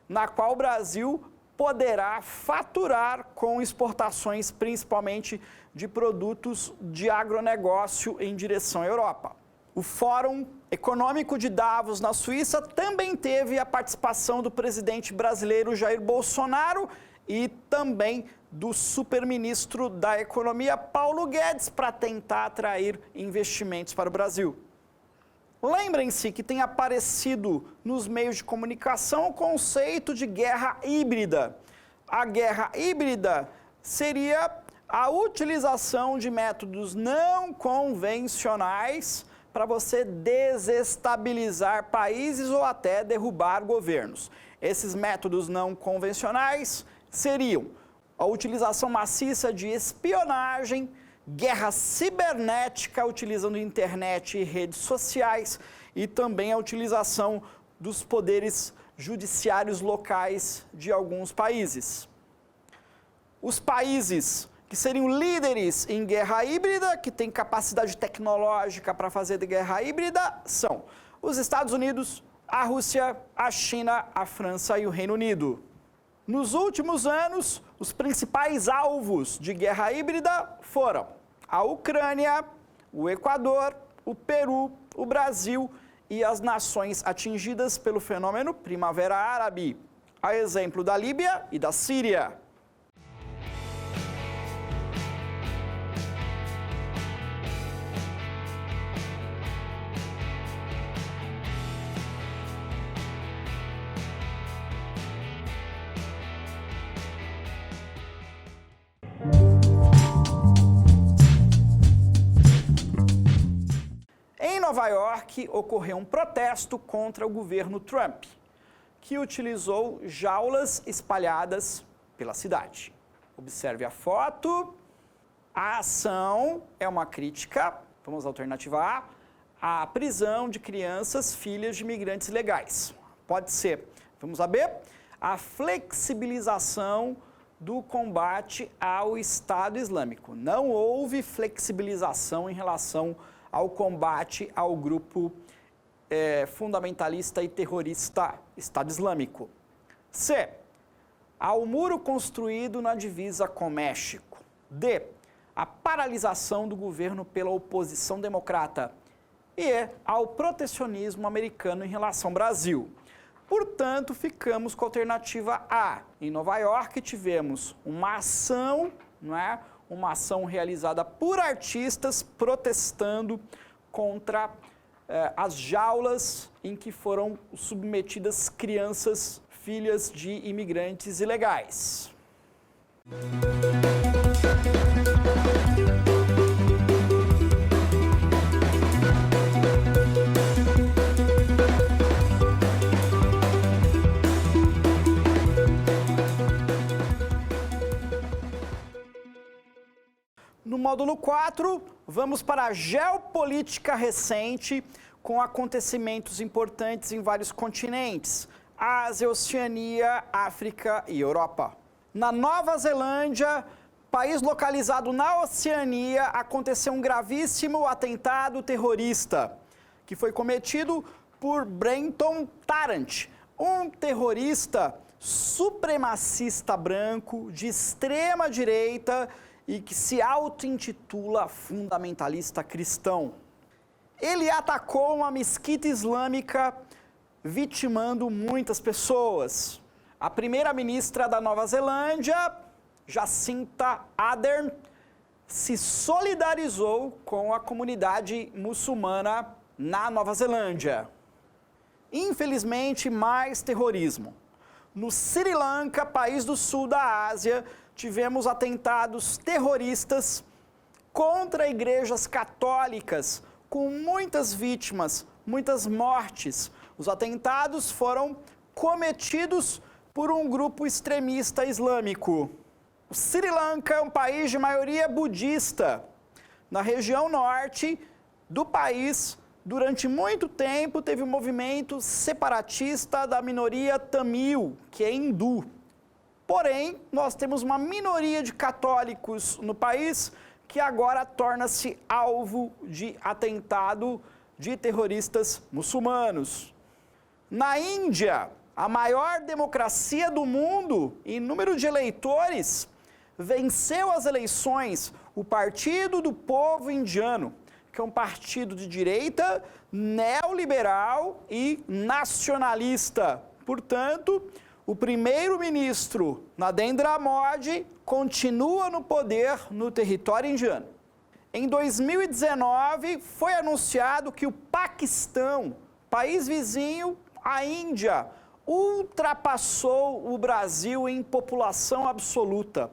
na qual o Brasil poderá faturar com exportações principalmente de produtos de agronegócio em direção à Europa. O Fórum Econômico de Davos, na Suíça, também teve a participação do presidente brasileiro Jair Bolsonaro e também do superministro da Economia, Paulo Guedes, para tentar atrair investimentos para o Brasil. Lembrem-se que tem aparecido nos meios de comunicação o conceito de guerra híbrida. A guerra híbrida seria a utilização de métodos não convencionais para você desestabilizar países ou até derrubar governos. Esses métodos não convencionais seriam a utilização maciça de espionagem, guerra cibernética utilizando internet e redes sociais e também a utilização dos poderes judiciários locais de alguns países. Os países que seriam líderes em guerra híbrida, que têm capacidade tecnológica para fazer de guerra híbrida, são os Estados Unidos, a Rússia, a China, a França e o Reino Unido. Nos últimos anos, os principais alvos de guerra híbrida foram a Ucrânia, o Equador, o Peru, o Brasil e as nações atingidas pelo fenômeno Primavera Árabe, a exemplo da Líbia e da Síria. Em Nova York, ocorreu um protesto contra o governo Trump, que utilizou jaulas espalhadas pela cidade. Observe a foto. A ação é uma crítica, vamos à alternativa A, à prisão de crianças filhas de imigrantes ilegais. Pode ser, vamos a B, a flexibilização do combate ao Estado Islâmico. Não houve flexibilização em relação ao combate ao grupo fundamentalista e terrorista Estado Islâmico. C. Ao muro construído na divisa com México. D. A paralisação do governo pela oposição democrata. E ao protecionismo americano em relação ao Brasil. Portanto, ficamos com a alternativa A. Em Nova York tivemos uma ação, não é? Uma ação realizada por artistas protestando contra as jaulas em que foram submetidas crianças filhas de imigrantes ilegais. No módulo 4, vamos para a geopolítica recente, com acontecimentos importantes em vários continentes: Ásia, Oceania, África e Europa. Na Nova Zelândia, país localizado na Oceania, aconteceu um gravíssimo atentado terrorista, que foi cometido por Brenton Tarrant, um terrorista supremacista branco de extrema direita e que se auto-intitula fundamentalista cristão. Ele atacou uma mesquita islâmica, vitimando muitas pessoas. A primeira-ministra da Nova Zelândia, Jacinda Ardern, se solidarizou com a comunidade muçulmana na Nova Zelândia. Infelizmente, mais terrorismo. No Sri Lanka, país do sul da Ásia, tivemos atentados terroristas contra igrejas católicas, com muitas vítimas, muitas mortes. Os atentados foram cometidos por um grupo extremista islâmico. O Sri Lanka é um país de maioria budista. Na região norte do país, durante muito tempo, teve um movimento separatista da minoria tamil, que é hindu. Porém, nós temos uma minoria de católicos no país que agora torna-se alvo de atentado de terroristas muçulmanos. Na Índia, a maior democracia do mundo em número de eleitores, venceu as eleições o Partido do Povo Indiano, que é um partido de direita, neoliberal e nacionalista. Portanto, o primeiro-ministro Narendra Modi continua no poder no território indiano. Em 2019, foi anunciado que o Paquistão, país vizinho à Índia, ultrapassou o Brasil em população absoluta.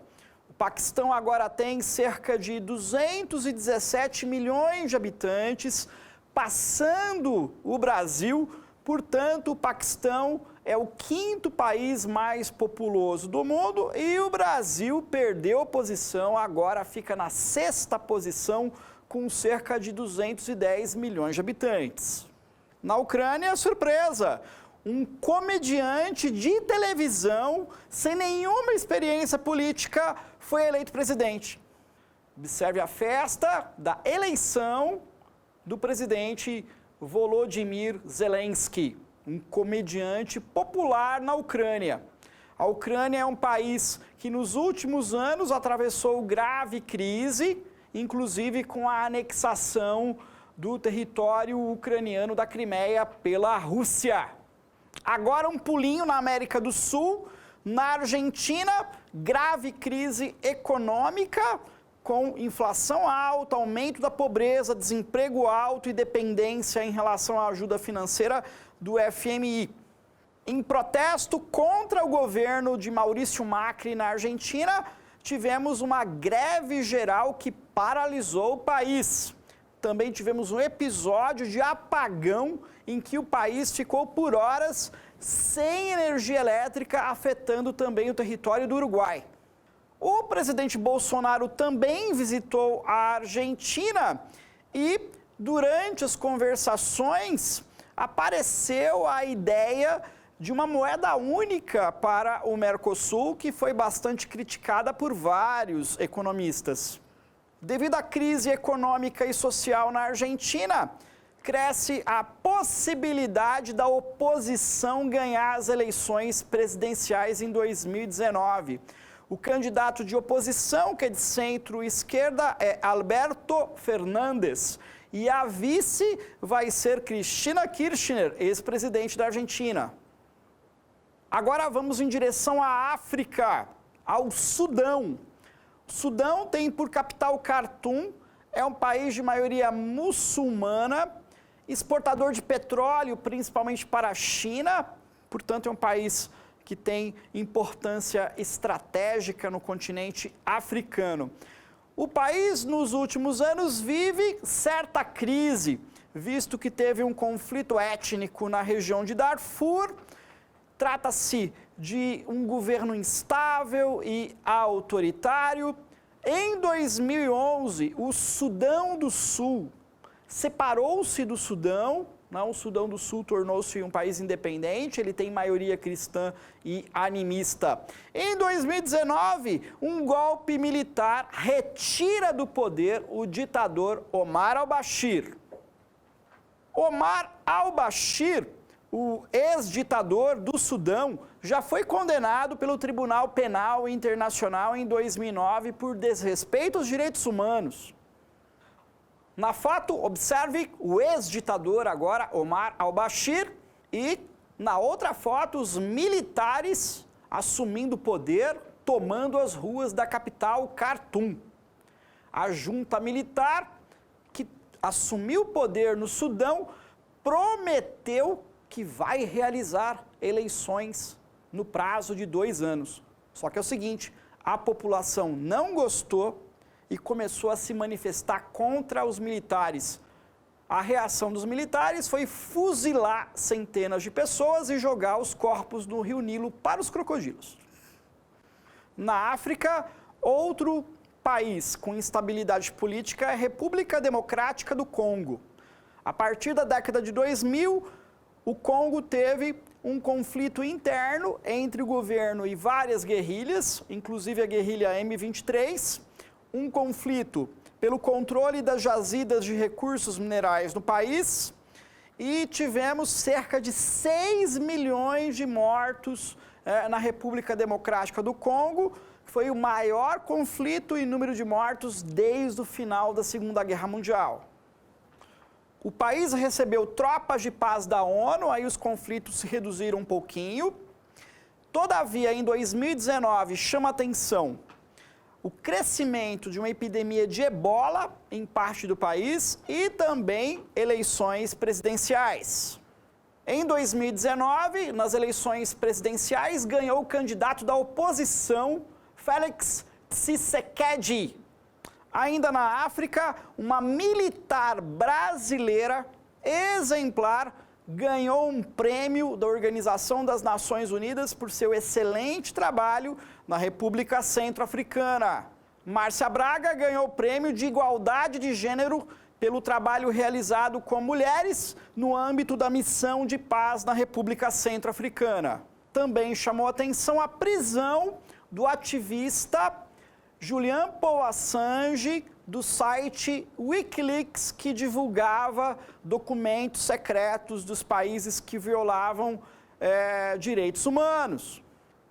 O Paquistão agora tem cerca de 217 milhões de habitantes, passando o Brasil. Portanto, o Paquistão é o 5º país mais populoso do mundo e o Brasil perdeu posição, agora fica na 6ª posição com cerca de 210 milhões de habitantes. Na Ucrânia, surpresa, um comediante de televisão sem nenhuma experiência política foi eleito presidente. Observe a festa da eleição do presidente Volodymyr Zelensky, um comediante popular na Ucrânia. A Ucrânia é um país que nos últimos anos atravessou grave crise, inclusive com a anexação do território ucraniano da Crimeia pela Rússia. Agora um pulinho na América do Sul, na Argentina, grave crise econômica, com inflação alta, aumento da pobreza, desemprego alto e dependência em relação à ajuda financeira do FMI. Em protesto contra o governo de Maurício Macri na Argentina, tivemos uma greve geral que paralisou o país. Também tivemos um episódio de apagão em que o país ficou por horas sem energia elétrica, afetando também o território do Uruguai. O presidente Bolsonaro também visitou a Argentina e, durante as conversações, apareceu a ideia de uma moeda única para o Mercosul, que foi bastante criticada por vários economistas. Devido à crise econômica e social na Argentina, cresce a possibilidade da oposição ganhar as eleições presidenciais em 2019. O candidato de oposição, que é de centro-esquerda, é Alberto Fernandes. E a vice vai ser Cristina Kirchner, ex-presidente da Argentina. Agora vamos em direção à África, ao Sudão. O Sudão tem por capital Khartoum, é um país de maioria muçulmana, exportador de petróleo, principalmente para a China, portanto é um país que tem importância estratégica no continente africano. O país, nos últimos anos, vive certa crise, visto que teve um conflito étnico na região de Darfur. Trata-se de um governo instável e autoritário. Em 2011, o Sudão do Sul separou-se do Sudão. O Sudão do Sul tornou-se um país independente, ele tem maioria cristã e animista. Em 2019, um golpe militar retira do poder o ditador Omar al-Bashir. Omar al-Bashir, o ex-ditador do Sudão, já foi condenado pelo Tribunal Penal Internacional em 2009 por desrespeito aos direitos humanos. Na foto, observe o ex-ditador agora, Omar al-Bashir, e na outra foto, os militares assumindo o poder, tomando as ruas da capital, Khartoum. A junta militar, que assumiu o poder no Sudão, prometeu que vai realizar eleições no prazo de 2 anos. Só que é o seguinte, a população não gostou e começou a se manifestar contra os militares. A reação dos militares foi fuzilar centenas de pessoas e jogar os corpos no Rio Nilo para os crocodilos. Na África, outro país com instabilidade política é a República Democrática do Congo. A partir da década de 2000, o Congo teve um conflito interno entre o governo e várias guerrilhas, inclusive a guerrilha M23, um conflito pelo controle das jazidas de recursos minerais no país e tivemos cerca de 6 milhões de mortos na República Democrática do Congo, que foi o maior conflito em número de mortos desde o final da Segunda Guerra Mundial. O país recebeu tropas de paz da ONU, aí os conflitos se reduziram um pouquinho. Todavia, em 2019, chama atenção o crescimento de uma epidemia de ebola em parte do país e também eleições presidenciais. Em 2019, nas eleições presidenciais, ganhou o candidato da oposição, Félix Tshisekedi. Ainda na África, uma militar brasileira exemplar, ganhou um prêmio da Organização das Nações Unidas por seu excelente trabalho na República Centro-Africana. Márcia Braga ganhou o prêmio de Igualdade de Gênero pelo trabalho realizado com mulheres no âmbito da missão de paz na República Centro-Africana. Também chamou atenção a prisão do ativista Julian Paul Assange, do site Wikileaks, que divulgava documentos secretos dos países que violavam direitos humanos.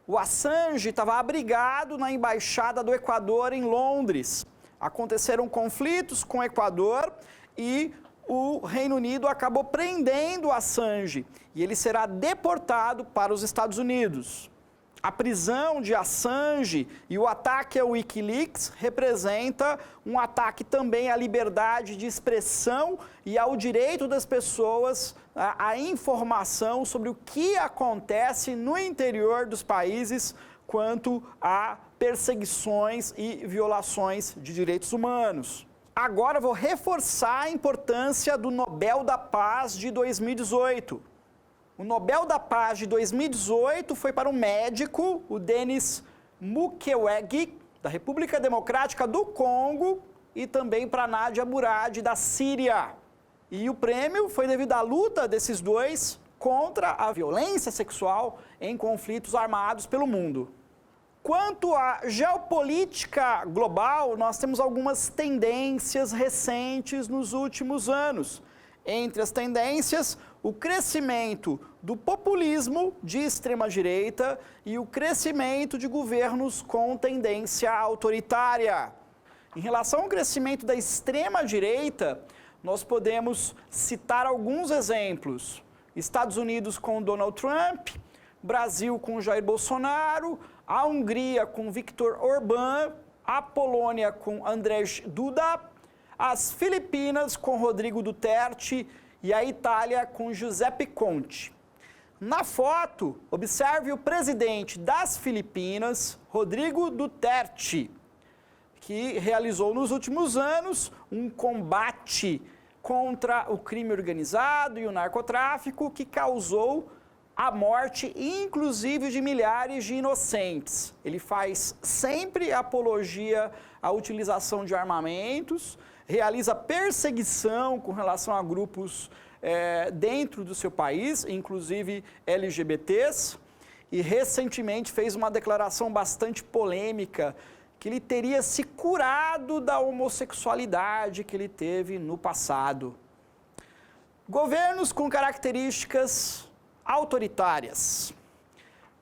O Assange estava abrigado na Embaixada do Equador em Londres. Aconteceram conflitos com o Equador e o Reino Unido acabou prendendo o Assange e ele será deportado para os Estados Unidos. A prisão de Assange e o ataque ao Wikileaks representa um ataque também à liberdade de expressão e ao direito das pessoas à informação sobre o que acontece no interior dos países quanto a perseguições e violações de direitos humanos. Agora vou reforçar a importância do Nobel da Paz de 2018. O Nobel da Paz de 2018 foi para o médico, o Denis Mukwege, da República Democrática do Congo, e também para Nadia Murad, da Síria. E o prêmio foi devido à luta desses dois contra a violência sexual em conflitos armados pelo mundo. Quanto à geopolítica global, nós temos algumas tendências recentes nos últimos anos. Entre as tendências, o crescimento do populismo de extrema-direita e o crescimento de governos com tendência autoritária. Em relação ao crescimento da extrema-direita, nós podemos citar alguns exemplos. Estados Unidos com Donald Trump, Brasil com Jair Bolsonaro, a Hungria com Viktor Orbán, a Polônia com Andrzej Duda, as Filipinas com Rodrigo Duterte e a Itália com Giuseppe Conte. Na foto, observe o presidente das Filipinas, Rodrigo Duterte, que realizou nos últimos anos um combate contra o crime organizado e o narcotráfico que causou a morte, inclusive, de milhares de inocentes. Ele faz sempre apologia à utilização de armamentos, realiza perseguição com relação a grupos dentro do seu país, inclusive LGBTs, e recentemente fez uma declaração bastante polêmica que ele teria se curado da homossexualidade que ele teve no passado. Governos com características autoritárias.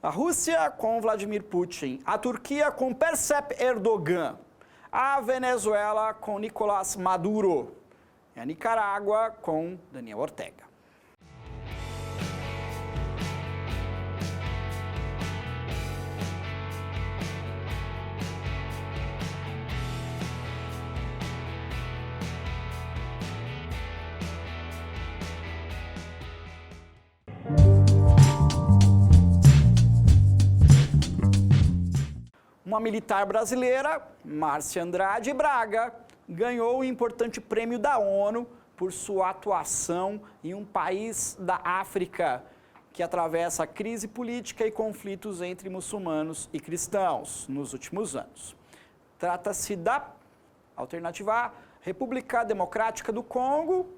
A Rússia com Vladimir Putin, a Turquia com Recep Erdogan, a Venezuela com Nicolás Maduro e a Nicarágua com Daniel Ortega. Uma militar brasileira, Márcia Andrade Braga, ganhou o importante prêmio da ONU por sua atuação em um país da África que atravessa crise política e conflitos entre muçulmanos e cristãos nos últimos anos. Trata-se da alternativa A, República Democrática do Congo.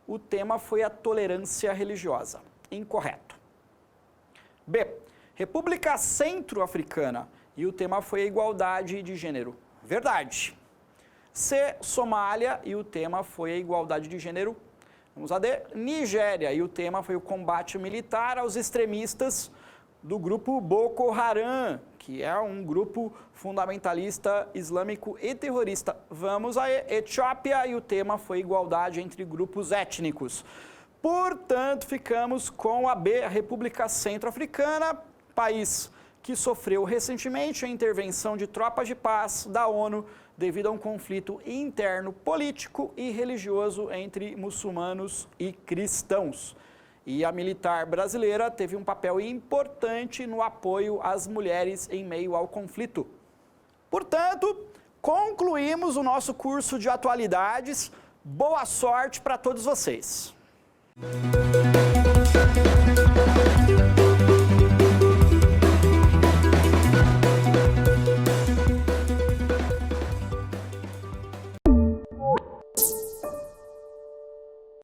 O tema foi a tolerância religiosa. Incorreto. B, República Centro-Africana. E o tema foi a igualdade de gênero. Verdade. C, Somália, e o tema foi a igualdade de gênero. Vamos a D, Nigéria, e o tema foi o combate militar aos extremistas do grupo Boko Haram, que é um grupo fundamentalista islâmico e terrorista. Vamos a E, Etiópia, e o tema foi igualdade entre grupos étnicos. Portanto, ficamos com a B, a República Centro-Africana, país que sofreu recentemente a intervenção de tropas de paz da ONU devido a um conflito interno político e religioso entre muçulmanos e cristãos. E a militar brasileira teve um papel importante no apoio às mulheres em meio ao conflito. Portanto, concluímos o nosso curso de atualidades. Boa sorte para todos vocês!
Música